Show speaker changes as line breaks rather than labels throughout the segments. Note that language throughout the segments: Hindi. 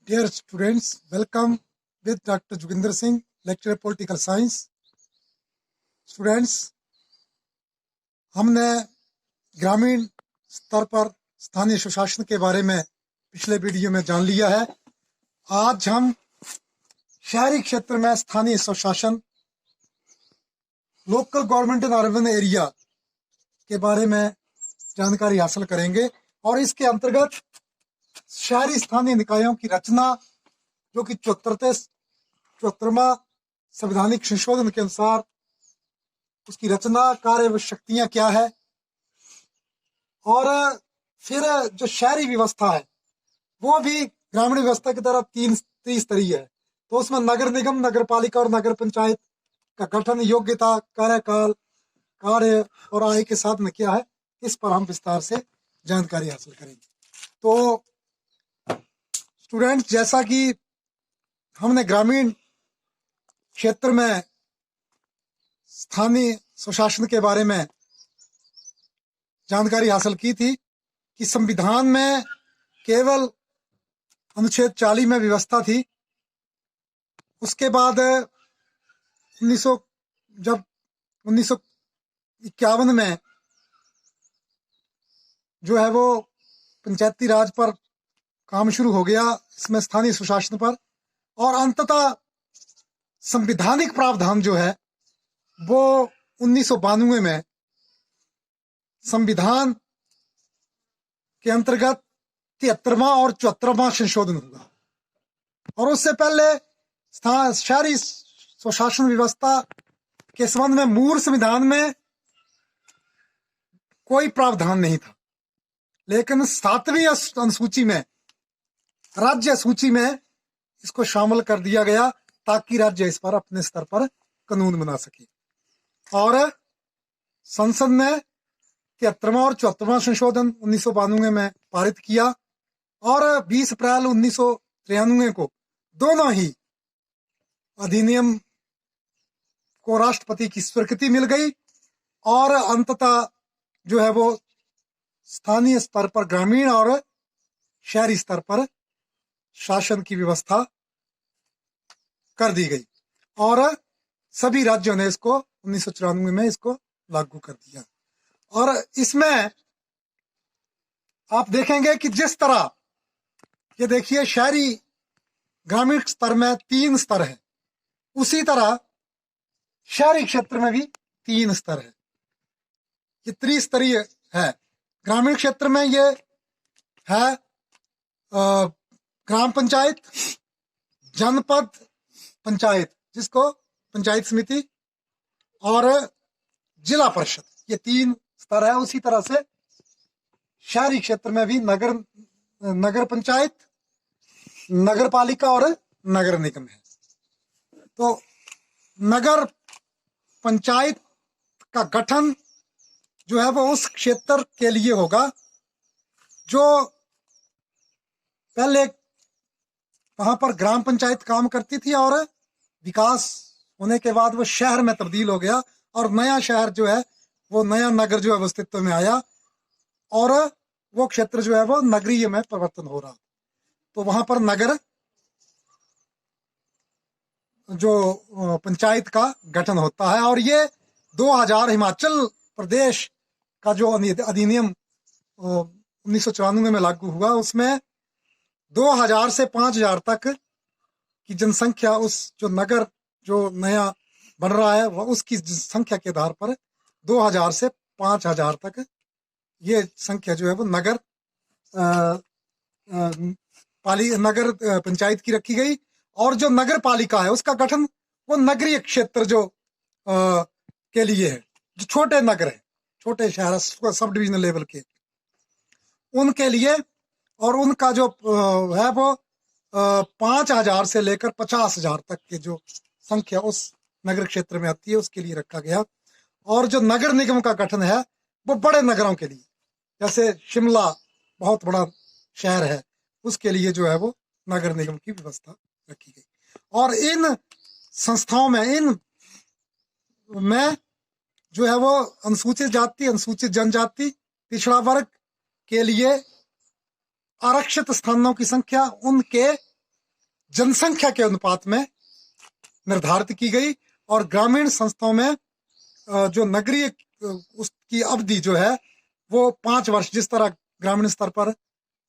Dear students, welcome with Dr. Joginder Singh, lecturer political science. Students, हमने ग्रामीण स्तर पर स्थानीय सुशासन के बारे में पिछले वीडियो में जान लिया है। आज हम शहरी क्षेत्र में स्थानीय सुशासन, local government in urban area के बारे में जानकारी हासिल करेंगे और इसके अंतर्गत शहरी स्थानीय निकायों की रचना, जो कि 74वां संवैधानिक संशोधन के अनुसार उसकी रचना, कार्य व शक्तियां क्या है, और फिर जो शहरी व्यवस्था है वो भी ग्रामीण व्यवस्था की तरह त्रिस्तरीय है। तो उसमें नगर निगम, नगर पालिका और नगर पंचायत का गठन, योग्यता, कार्यकाल, कार्य और आय के साधन क्या है, इस पर हम विस्तार से जानकारी हासिल करेंगे। तो स्टूडेंट्स, जैसा कि हमने ग्रामीण क्षेत्र में स्थानीय सुशासन के बारे में जानकारी हासिल की थी कि संविधान में केवल अनुच्छेद 40 में व्यवस्था थी। उसके बाद 1951 में जो है वो पंचायती राज पर काम शुरू हो गया, इसमें स्थानीय सुशासन पर, और अंततः संवैधानिक प्रावधान जो है वो 1992 में संविधान के अंतर्गत 73वां और 74वां संशोधन हुआ। और उससे पहले शहरी सुशासन व्यवस्था के संबंध में मूल संविधान में कोई प्रावधान नहीं था, लेकिन 7वीं अनुसूची में, राज्य सूची में इसको शामिल कर दिया गया ताकि राज्य इस पर अपने स्तर पर कानून बना सके। और संसद ने 73वां और 74वां संशोधन 1992 में पारित किया और 20 अप्रैल 1993 को दोनों ही अधिनियम को राष्ट्रपति की स्वीकृति मिल गई और अंततः जो है वो स्थानीय स्तर पर, ग्रामीण और शहरी स्तर पर शासन की व्यवस्था कर दी गई और सभी राज्यों ने इसको 1994 में इसको लागू कर दिया। और इसमें आप देखेंगे कि जिस तरह, ये देखिए, शहरी ग्रामीण स्तर में 3 स्तर है, उसी तरह शहरी क्षेत्र में भी 3 स्तर है। ये त्रिस्तरीय है। ग्रामीण क्षेत्र में ये है ग्राम पंचायत, जनपद पंचायत जिसको पंचायत समिति, और जिला परिषद, ये 3 स्तर है। उसी तरह से शहरी क्षेत्र में भी नगर पंचायत, नगर पालिका और नगर निगम है। तो नगर पंचायत का गठन जो है वो उस क्षेत्र के लिए होगा जो पहले वहां पर ग्राम पंचायत काम करती थी और विकास होने के बाद वो शहर में तब्दील हो गया और नया शहर जो है वो, नया नगर जो है वो अस्तित्व में आया और वो क्षेत्र जो है वो नगरीय में परिवर्तन हो रहा। तो वहां पर नगर जो पंचायत का गठन होता है। और ये 2000 हिमाचल प्रदेश का जो अधिनियम 1994 में लागू हुआ, उसमें 2000 से 5000 तक की जनसंख्या, उस जो नगर जो नया बन रहा है वो उसकी संख्या के आधार पर 2000 से 5000 तक ये संख्या जो है वो नगर पंचायत की रखी गई। और जो नगर पालिका है उसका गठन वो नगरीय क्षेत्र जो के लिए है, जो छोटे नगर है, छोटे शहर, सब डिविजनल लेवल के, उनके लिए। और उनका जो है वो 5000 से लेकर 50,000 तक के जो संख्या उस नगर क्षेत्र में आती है उसके लिए रखा गया। और जो नगर निगम का गठन है वो बड़े नगरों के लिए, जैसे शिमला बहुत बड़ा शहर है, उसके लिए जो है वो नगर निगम की व्यवस्था रखी गई। और इन संस्थाओं में, इन में जो है वो अनुसूचित जाति, अनुसूचित जनजाति, पिछड़ा वर्ग के लिए आरक्षित स्थानों की संख्या उनके जनसंख्या के अनुपात में निर्धारित की गई। और ग्रामीण संस्थाओं में जो नगरीय उसकी अवधि जो है वो 5 वर्ष, जिस तरह ग्रामीण स्तर पर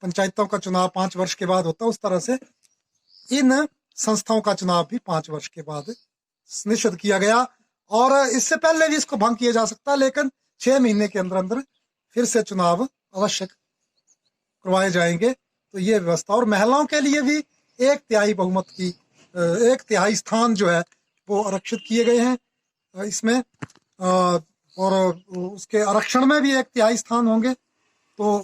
पंचायतों का चुनाव 5 वर्ष के बाद होता है, उस तरह से इन संस्थाओं का चुनाव भी 5 वर्ष के बाद निश्चित किया गया। और इससे पहले भी इसको भंग किया जा सकता है, लेकिन 6 महीने के अंदर अंदर फिर से चुनाव अवश्य करवाए जाएंगे। तो ये व्यवस्था, और महिलाओं के लिए भी 1/3 बहुमत की 1/3 स्थान जो है वो आरक्षित किए गए हैं इसमें। और उसके आरक्षण में भी 1/3 स्थान होंगे। तो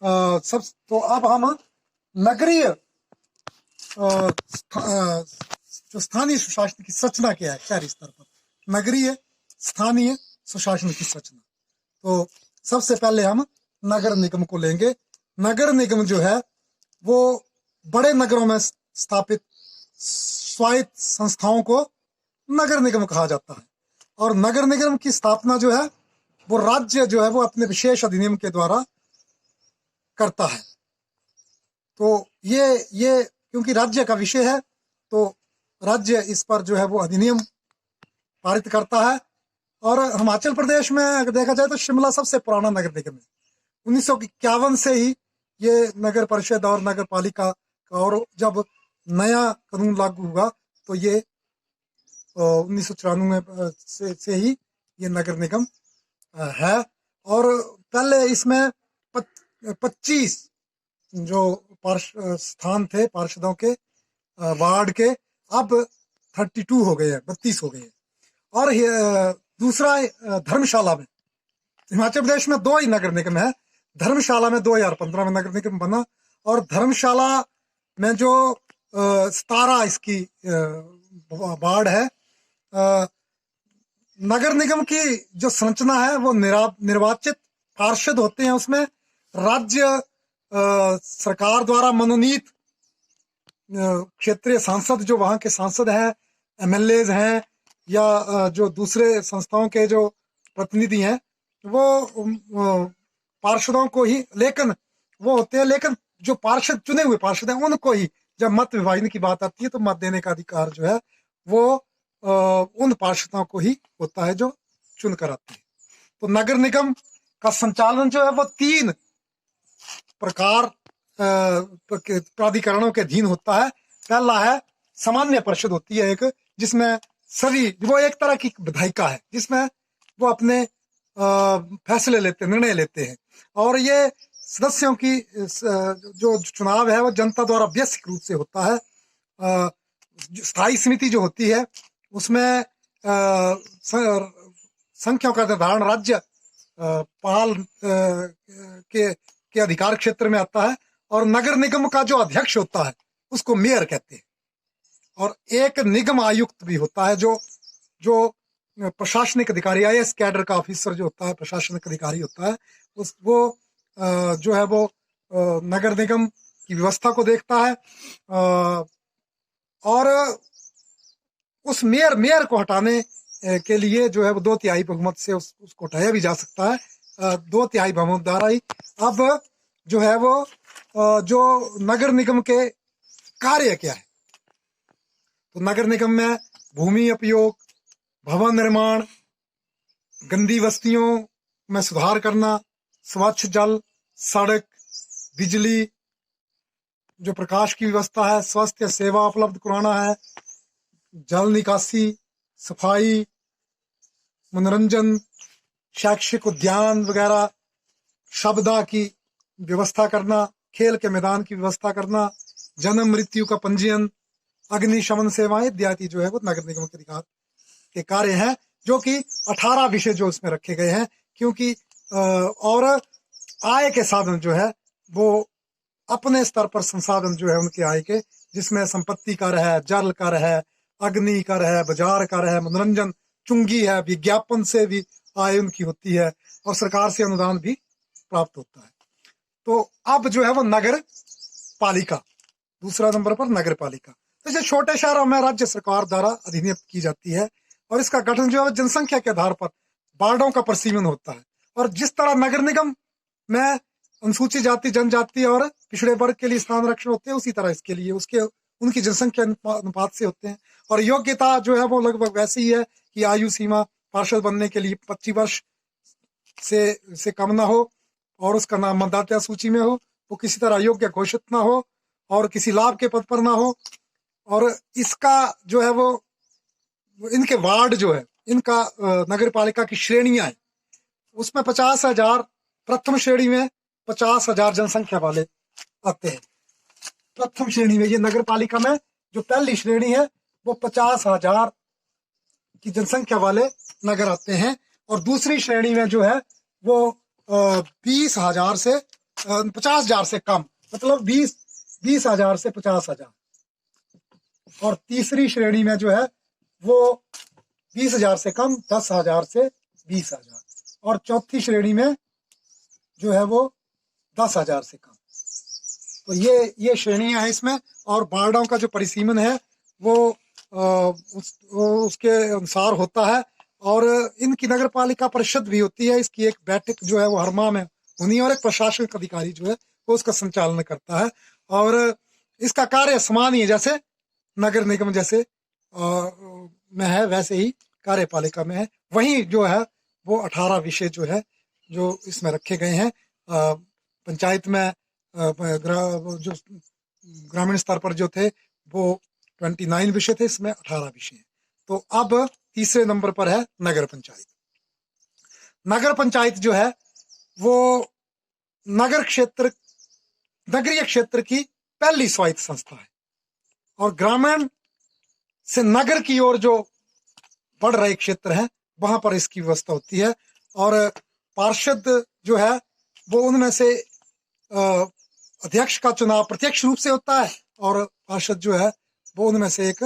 तो अब हम नगरीय जो स्थानीय सुशासन की संरचना क्या है शहरी स्तर पर, नगरीय स्थानीय सुशासन की संरचना। तो सबसे पहले हम नगर निगम को लेंगे। नगर निगम जो है वो बड़े नगरों में स्थापित स्वायत्त संस्थाओं को नगर निगम कहा जाता है। और नगर निगम की स्थापना जो है वो राज्य जो है वो अपने विशेष अधिनियम के द्वारा करता है। तो ये क्योंकि राज्य का विषय है, तो राज्य इस पर जो है वो अधिनियम पारित करता है। और हिमाचल प्रदेश में अगर देखा जाए तो शिमला सबसे पुराना नगर निगम है। 1951 से ही ये नगर परिषद और नगर पालिका का, और जब नया कानून लागू हुआ तो ये 1994 से ही ये नगर निगम है। और पहले इसमें 25 जो स्थान थे पार्षदों के वार्ड के, अब 32 हो गए हैं, 32 हो गए हैं। और दूसरा धर्मशाला में, हिमाचल प्रदेश में 2 ही नगर निगम है। धर्मशाला में 2015 में नगर निगम बना, और धर्मशाला में जो 17 इसकी वार्ड है। नगर निगम की जो संरचना है वो निर्वाचित पार्षद होते हैं। उसमें राज्य सरकार द्वारा मनोनीत क्षेत्रीय सांसद, जो वहाँ के सांसद हैं, एमएलए हैं, या जो दूसरे संस्थाओं के जो प्रतिनिधि हैं, वो पार्षदों को ही लेकिन वो होते हैं। लेकिन जो पार्षद चुने हुए पार्षद हैं उनको ही जब मत विभाजन की बात आती है तो मत देने का अधिकार जो है वो उन पार्षदों को ही होता है जो चुनकर आते हैं। तो नगर निगम का संचालन जो है वो 3 प्रकार प्राधिकरणों के अधीन होता है। पहला है सामान्य परिषद होती है एक, जिसमें सभी, वो एक तरह की विधायिका है जिसमें वो अपने फैसले लेते, निर्णय लेते हैं। और ये सदस्यों की जो चुनाव है वो जनता द्वारा व्यस्क रूप से होता है। स्थायी समिति जो होती है उसमें संख्याओं का निर्धारण राज्य पाल के अधिकार क्षेत्र में आता है। और नगर निगम का जो अध्यक्ष होता है उसको मेयर कहते हैं। और एक निगम आयुक्त भी होता है जो प्रशासनिक अधिकारी, आईएएस कैडर का ऑफिसर जो होता है, प्रशासनिक अधिकारी होता है, वो जो है वो नगर निगम की व्यवस्था को देखता है। और उस मेयर को हटाने के लिए जो है वो 2/3 बहुमत से उसको हटाया भी जा सकता है। 2/3 बहुमत द्वारा ही अब जो है वो जो नगर निगम के कार्य क्या है, तो नगर निगम में भूमि उपयोग, भवन निर्माण, गंदी बस्तियों में सुधार करना, स्वच्छ जल, सड़क, बिजली, जो प्रकाश की व्यवस्था है, स्वास्थ्य सेवा उपलब्ध कराना है, जल निकासी, सफाई, मनोरंजन, शैक्षिक उद्यान वगैरह, शबदा की व्यवस्था करना, खेल के मैदान की व्यवस्था करना, जन्म मृत्यु का पंजीयन, अग्निशमन सेवाएं इत्यादि जो है वो नगर निगम के अधिकार के कार्य हैं, जो कि 18 विषय जो उसमें रखे गए हैं। क्योंकि और आय के साधन जो है वो अपने स्तर पर संसाधन जो है उनके आय के, जिसमें संपत्ति कर है, जल कर है, अग्नि कर है, बाजार कर है, मनोरंजन चुंगी है, विज्ञापन से भी आय उनकी होती है, और सरकार से अनुदान भी प्राप्त होता है। तो अब जो है वो नगर पालिका, दूसरा नंबर पर नगर पालिका। तो जैसे छोटे शहरों में राज्य सरकार द्वारा अधिनियम की जाती है, और इसका गठन जो है जनसंख्या के आधार पर वार्डों का परिसीमन होता है। और जिस तरह नगर निगम में अनुसूचित जाति, जनजाति और पिछड़े वर्ग के लिए स्थान आरक्षण होते हैं, उसी तरह इसके लिए उसके उनकी जनसंख्या अनुपात से होते हैं। और योग्यता जो है वो लगभग वैसी ही है कि आयु सीमा पार्षद बनने के लिए 25 वर्ष से कम ना हो, और उसका नाम मतदाता सूची में हो, वो किसी तरह योग्य घोषित ना हो, और किसी लाभ के पद पर ना हो। और इसका जो है वो इनके वार्ड जो है, इनका नगर पालिका की श्रेणियां हैं, उसमें 50,000 प्रथम श्रेणी में 50,000 जनसंख्या वाले आते हैं। प्रथम श्रेणी में ये नगर पालिका में जो पहली श्रेणी है वो 50,000 की जनसंख्या वाले नगर आते हैं। और दूसरी श्रेणी में जो है वो 20,000 से 50,000 से कम, मतलब 20,000 से 50,000। और तीसरी श्रेणी में जो है वो 20,000 से कम, 10,000 से 20,000। और चौथी श्रेणी में जो है वो 10,000 से कम। तो ये श्रेणियां हैं इसमें। और वार्डों का जो परिसीमन है वो उसके अनुसार होता है। और इनकी नगर पालिका परिषद भी होती है, इसकी एक बैठक जो है वो हर माह में होनी है, और एक प्रशासनिक अधिकारी जो है वो उसका संचालन करता है। और इसका कार्य समान ही है, जैसे नगर निगम जैसे में है वैसे ही कार्यपालिका में है। वहीं जो है वो 18 विषय जो है जो इसमें रखे गए हैं। पंचायत में जो ग्रामीण स्तर पर जो थे वो 29 विषय थे, इसमें 18 विषय हैं। तो अब तीसरे नंबर पर है नगर पंचायत। नगर पंचायत जो है वो नगरीय क्षेत्र की पहली स्वायत्त संस्था है, और ग्रामीण से नगर की ओर जो बढ़ रहे क्षेत्र हैं वहां पर इसकी व्यवस्था होती है। और पार्षद जो है वो उनमें से अध्यक्ष का चुनाव प्रत्यक्ष रूप से होता है, और पार्षद जो है वो उनमें से एक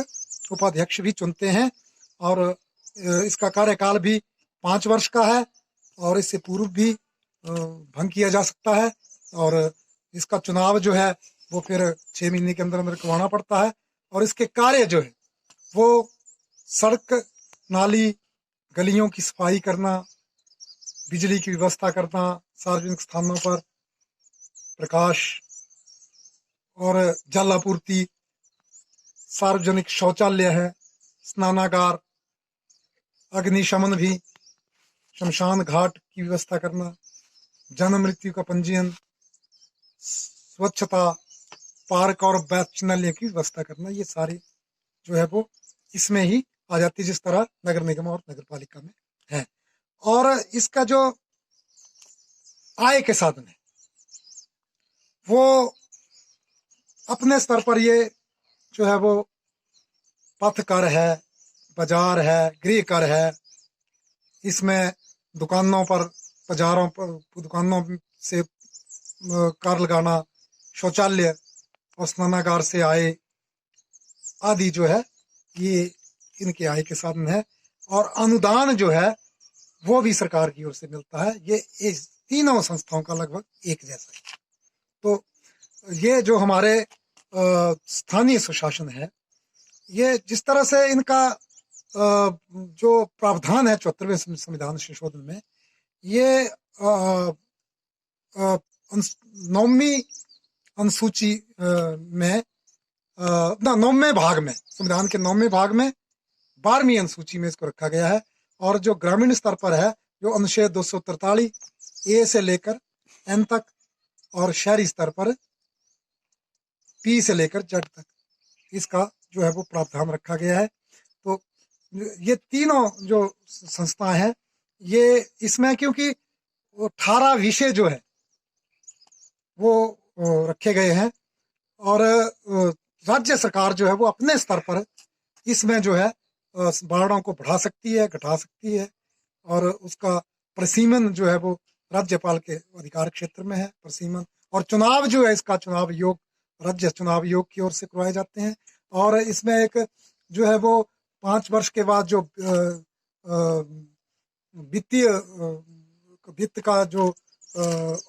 उपाध्यक्ष भी चुनते हैं। और इसका कार्यकाल भी 5 वर्ष का है, और इससे पूर्व भी भंग किया जा सकता है। और इसका चुनाव जो है वो फिर 6 महीने के अंदर अंदर करवाना पड़ता है। और इसके कार्य जो है वो सड़क, नाली, गलियों की सफाई करना, बिजली की व्यवस्था करना, सार्वजनिक स्थानों पर प्रकाश और जल आपूर्ति, सार्वजनिक शौचालय है, स्नानागार, अग्निशमन भी, शमशान घाट की व्यवस्था करना, जन्म मृत्यु का पंजीयन, स्वच्छता, पार्क और वाचनालय की व्यवस्था करना, ये सारी जो है वो इसमें ही आ जाती है, जिस तरह नगर निगम और नगर पालिका में है। और इसका जो आय के साधन है वो अपने स्तर पर ये जो है वो पथ कर है, बाजार है, गृह कर है। इसमें दुकानों पर, बाजारों पर, दुकानों से कर लगाना, शौचालय और स्नानागार से आय आदि जो है ये इनके आय के साधन है। और अनुदान जो है वो भी सरकार की ओर से मिलता है। ये तीनों संस्थाओं का लगभग एक जैसा है। तो ये जो हमारे स्थानीय सुशासन है, ये जिस तरह से इनका जो प्रावधान है 74वें संविधान संशोधन में, ये 9वीं अनुसूची में 9वें भाग में, संविधान के 9वें भाग में 12वीं अनुसूची में इसको रखा गया है। और जो ग्रामीण स्तर पर है, जो अनुच्छेद 243 ए से लेकर एन तक, और शहरी स्तर पर पी से लेकर जेड तक इसका जो है वो प्रावधान रखा गया है। तो ये तीनों जो संस्थाएं हैं, ये इसमें क्योंकि 18 विषय जो है वो रखे गए हैं, और राज्य सरकार जो है वो अपने स्तर पर इसमें जो है वार्डों को बढ़ा सकती है, घटा सकती है। और उसका प्रसीमन जो है वो राज्यपाल के अधिकार क्षेत्र में है, प्रसीमन। और चुनाव जो है, इसका चुनाव योग राज्य चुनाव आयोग की ओर से करवाए जाते हैं। और इसमें एक जो है वो 5 वर्ष के बाद जो वित्त का जो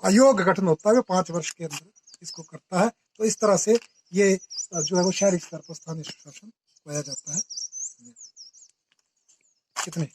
आयोग गठन होता है वो 5 वर्ष के अंदर इसको करता है। तो इस तरह से ये जो है वो शहरी स्तर पर स्थानीय सुशासन पाया जाता है। कितने